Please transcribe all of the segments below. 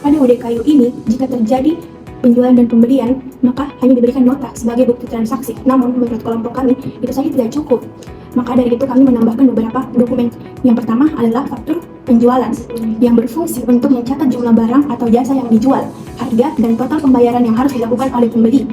Pada UDKU ini, jika terjadi penjualan dan pembelian, maka hanya diberikan nota sebagai bukti transaksi. Namun, menurut kelompok kami, itu saja tidak cukup. Maka dari itu kami menambahkan beberapa dokumen. Yang pertama adalah faktur penjualan yang berfungsi untuk mencatat jumlah barang atau jasa yang dijual, harga, dan total pembayaran yang harus dilakukan oleh pembeli.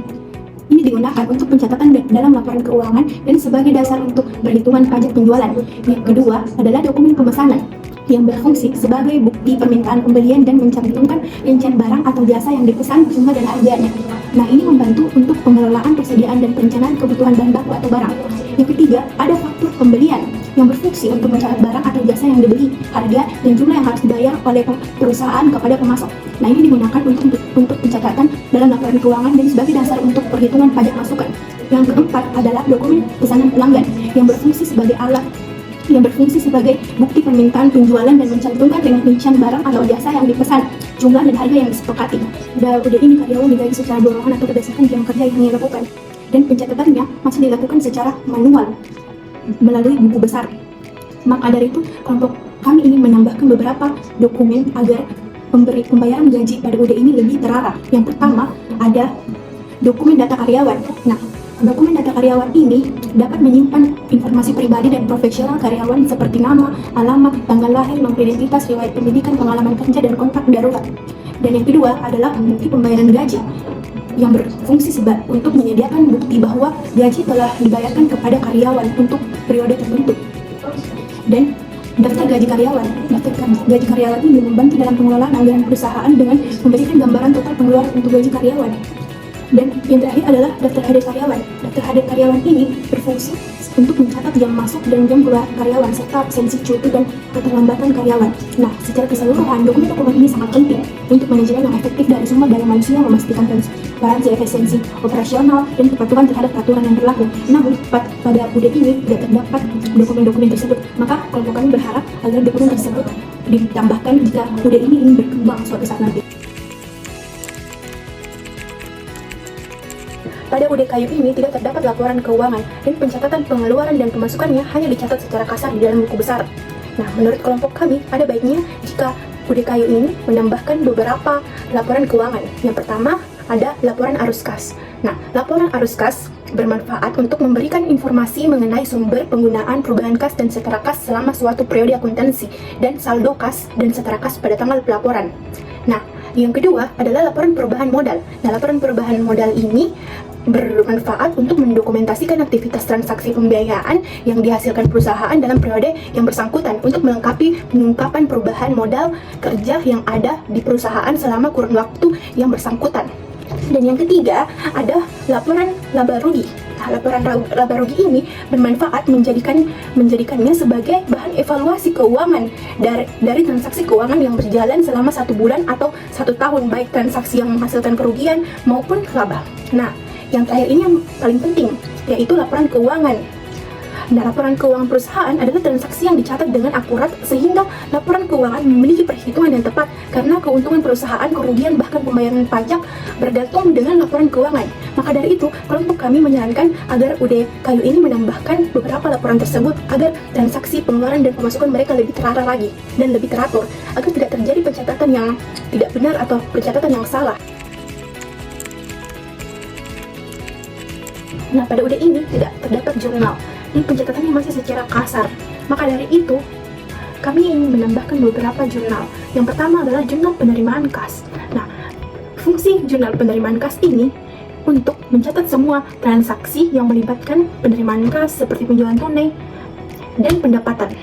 Ini digunakan untuk pencatatan dalam laporan keuangan dan sebagai dasar untuk perhitungan pajak penjualan. Yang kedua adalah dokumen pemesanan yang berfungsi sebagai bukti permintaan pembelian dan mencantumkan rincian barang atau jasa yang dipesan, jumlah dan harganya. Nah, ini membantu untuk pengelolaan persediaan dan perencanaan kebutuhan bahan baku atau barang. Yang ketiga, ada faktur pembelian yang berfungsi untuk mencatat barang atau jasa yang dibeli, harga, dan jumlah yang harus dibayar oleh perusahaan kepada pemasok. Nah, ini digunakan untuk pencatatan dalam laporan keuangan dan sebagai dasar untuk perhitungan pajak masukan. Yang keempat adalah dokumen pesanan pelanggan yang berfungsi sebagai bukti permintaan penjualan dan mencantumkan dengan rincian barang atau jasa yang dipesan, jumlah dan harga yang disepakati. Udah ini karyawan digaji secara dorongan atau berdasarkan jam kerja yang dilakukan, dan pencatatannya masih dilakukan secara manual melalui buku besar. Maka dari itu, kelompok kami ingin menambahkan beberapa dokumen agar pembayaran gaji pada UD ini lebih terarah. Yang pertama ada dokumen data karyawan. Nah, dokumen data karyawan ini dapat menyimpan informasi pribadi dan profesional karyawan seperti nama, alamat, tanggal lahir, nomor identitas, riwayat pendidikan, pengalaman kerja, dan kontak darurat. Dan yang kedua adalah bukti pembayaran gaji yang berfungsi untuk menyediakan bukti bahwa gaji telah dibayarkan kepada karyawan untuk periode tertentu. Dan daftar gaji karyawan. Daftar gaji karyawan ini membantu dalam pengelolaan anggaran perusahaan dengan memberikan gambaran total pengeluaran untuk gaji karyawan. Dan yang terakhir adalah daftar hadir karyawan. Daftar hadir karyawan ini berfungsi untuk mencatat jam masuk dan jam keluar karyawan serta absensi cuti dan keterlambatan karyawan. Nah, secara keseluruhan, dokumen-dokumen ini sangat penting untuk manajemen yang efektif dari sumber daya manusia, memastikan transparansi, efisiensi operasional, dan kepatuhan terhadap peraturan yang berlaku. Namun, pada UD ini tidak terdapat dokumen-dokumen tersebut. Maka kelompok kami berharap agar dokumen tersebut ditambahkan jika UD ini ingin berkembang suatu saat nanti. Pada UDKU ini tidak terdapat laporan keuangan dan pencatatan pengeluaran dan pemasukannya hanya dicatat secara kasar di dalam buku besar. Nah, menurut kelompok kami, ada baiknya jika UDKU ini menambahkan beberapa laporan keuangan. Yang pertama, ada laporan arus kas. Nah, laporan arus kas bermanfaat untuk memberikan informasi mengenai sumber penggunaan perubahan kas dan setara kas selama suatu periode akuntansi dan saldo kas dan setara kas pada tanggal pelaporan. Nah, yang kedua adalah laporan perubahan modal. Nah, laporan perubahan modal ini bermanfaat untuk mendokumentasikan aktivitas transaksi pembiayaan yang dihasilkan perusahaan dalam periode yang bersangkutan untuk melengkapi pengungkapan perubahan modal kerja yang ada di perusahaan selama kurun waktu yang bersangkutan. Dan yang ketiga ada laporan laba rugi. Nah, laporan laba rugi ini bermanfaat menjadikannya sebagai bahan evaluasi keuangan dari transaksi keuangan yang berjalan selama 1 bulan atau 1 tahun, baik transaksi yang menghasilkan kerugian maupun laba. Nah, yang terakhir ini yang paling penting, yaitu laporan keuangan. Nah, laporan keuangan perusahaan adalah transaksi yang dicatat dengan akurat sehingga laporan keuangan memiliki perhitungan yang tepat karena keuntungan perusahaan, kerugian, bahkan pembayaran pajak bergantung dengan laporan keuangan. Maka dari itu, kelompok kami menyarankan agar UDKU ini menambahkan beberapa laporan tersebut agar transaksi pengeluaran dan pemasukan mereka lebih terarah lagi dan lebih teratur, agar tidak terjadi pencatatan yang tidak benar atau pencatatan yang salah. Nah, pada UD ini tidak terdapat jurnal dan pencatatannya masih secara kasar. Maka dari itu, kami ingin menambahkan beberapa jurnal. Yang pertama adalah jurnal penerimaan kas. Nah, fungsi jurnal penerimaan kas ini untuk mencatat semua transaksi yang melibatkan penerimaan kas seperti penjualan tunai dan pendapatan.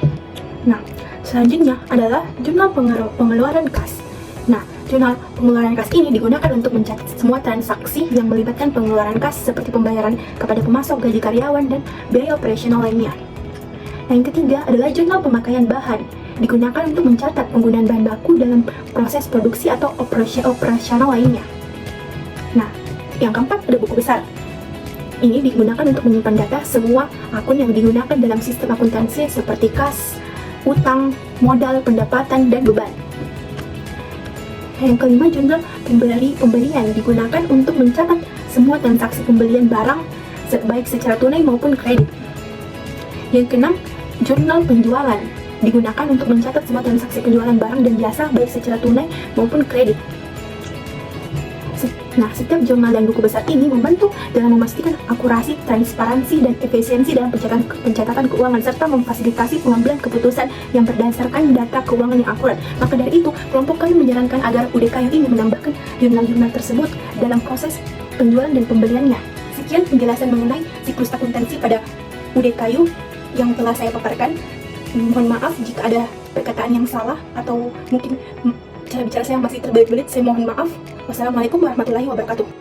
Nah, selanjutnya adalah jurnal pengeluaran kas. Nah, jurnal pengeluaran kas ini digunakan untuk mencatat semua transaksi yang melibatkan pengeluaran kas seperti pembayaran kepada pemasok, gaji karyawan, dan biaya operasional lainnya. Nah, yang ketiga adalah jurnal pemakaian bahan. Digunakan untuk mencatat penggunaan bahan baku dalam proses produksi atau operasional lainnya. Nah, yang keempat ada buku besar. Ini digunakan untuk menyimpan data semua akun yang digunakan dalam sistem akuntansi seperti kas, utang, modal, pendapatan, dan beban. Yang kelima, jurnal pembelian digunakan untuk mencatat semua transaksi pembelian barang baik secara tunai maupun kredit. Yang keenam, jurnal penjualan digunakan untuk mencatat semua transaksi penjualan barang dan jasa baik secara tunai maupun kredit. Nah, setiap jurnal dan buku besar ini membantu dalam memastikan akurasi, transparansi, dan efisiensi dalam pencatatan keuangan serta memfasilitasi pengambilan keputusan yang berdasarkan data keuangan yang akurat. Maka dari itu, kelompok kami menyarankan agar UDKU ini menambahkan jurnal-jurnal tersebut dalam proses penjualan dan pembeliannya. Sekian penjelasan mengenai siklus akuntansi pada UDKU yang telah saya paparkan. Mohon maaf jika ada perkataan yang salah atau mungkin cara bicara saya masih terbelit-belit. Saya mohon maaf. Wassalamualaikum warahmatullahi wabarakatuh.